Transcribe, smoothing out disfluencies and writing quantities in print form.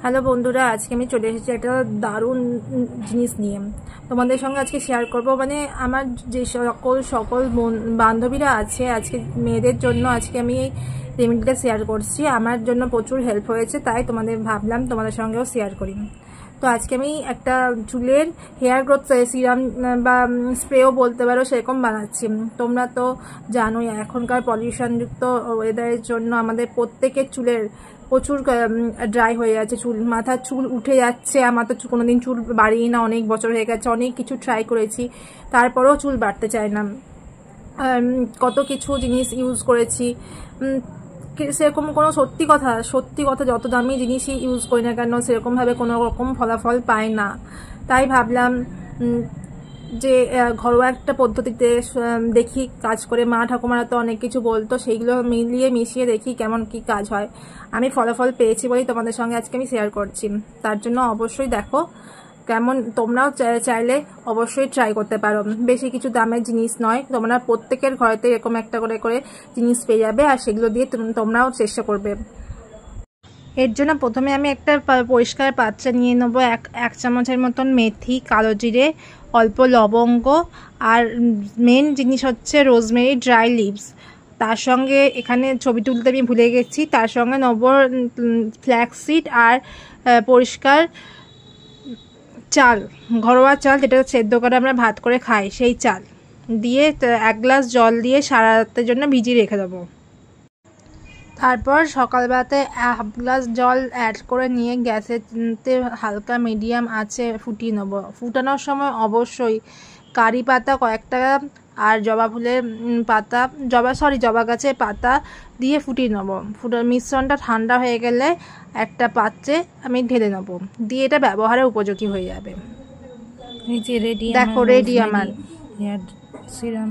Hello বন্ধুরা, আজকে আমি চলে এসেছি একটা দারুণ জিনিস নিয়ে তোমাদের সঙ্গে আজকে শেয়ার করব। মানে আমার যে সকল বান্ধবীরা আছে, আজকে মেয়েদের জন্য আজকে আমি এই রেমেডিটা শেয়ার করছি। আমার জন্য প্রচুর হেল্প হয়েছে, তাই ভাবলাম তোমাদের সঙ্গেও শেয়ার করি। তো আজকে আমি একটা চুলের হেয়ার গ্রোথ সিরাম বা স্প্রেও বলতে পারো, সেরকম বানাচ্ছি। তোমরা তো জানোই এখনকার পলিউশনযুক্ত ওয়েদারের জন্য আমাদের প্রত্যেকের চুলের প্রচুর ড্রাই হয়ে যাচ্ছে, মাথার চুল উঠে যাচ্ছে। আমার তো কোনোদিন চুল বাড়িয়ে না, অনেক বছর হয়ে গেছে, অনেক কিছু ট্রাই করেছি, তারপরেও চুল বাড়তে চায় না। কত কিছু জিনিস ইউজ করেছি, সেরকম কোনো সত্যি কথা যত দামি জিনিসই ইউজ করি না কেন সেরকমভাবে কোনো রকম ফলাফল পায় না। তাই ভাবলাম যে ঘরোয়া একটা পদ্ধতিতে দেখি কাজ করে। মা ঠাকুমারা তো অনেক কিছু বলতো, সেইগুলো মিশিয়ে দেখি কেমন কি কাজ হয়। আমি ফলাফল পেয়েছি বলেই তোমাদের সঙ্গে আজকে আমি শেয়ার করছি। তার জন্য অবশ্যই দেখো কেমন, তোমরাও চাইলে অবশ্যই ট্রাই করতে পারো। বেশি কিছু দামের জিনিস নয়, তোমরা প্রত্যেকের ঘরেতে এরকম একটা করে জিনিস পেয়ে যাবে, আর সেগুলো দিয়ে তোমরাও চেষ্টা করবে। এর জন্য প্রথমে আমি একটা পরিষ্কার পাত্রে নিয়ে নেবো এক চামচের মতন মেথি, কালো জিরে, অল্প লবঙ্গ, আর মেন জিনিস হচ্ছে রোজমেরি ড্রাই লিভস। তার সঙ্গে এখানে ছবি তুলতে আমি ভুলে গেছি, তার সঙ্গে নেবো ফ্ল্যাক্সিড আর পরিষ্কার চাল, ঘরোয়া চাল যেটা সেদ্ধ করে আমরা ভাত করে খাই, সেই চাল দিয়ে 1 গ্লাস জল দিয়ে সারা রাতের জন্য ভিজিয়ে রেখে দেবো। তারপর সকালবেলাতে 1/2 গ্লাস জল অ্যাড করে নিয়ে গ্যাসেতে হালকা মিডিয়াম আঁচে ফুটিয়ে নেব। ফুটানোর সময় অবশ্যই কারি পাতা কয়েকটা আর জবা ফুলের পাতা, জবা গাছের পাতা দিয়ে ফুটিয়ে নেব। মিশ্রণটা ঠান্ডা হয়ে গেলে একটা পাত্রে আমি ঢেলে নেব, দিয়ে এটা ব্যবহারের উপযোগী হয়ে যাবে। এই যে রেডি, দেখো রেডি আমার হেয়ার সিরাম।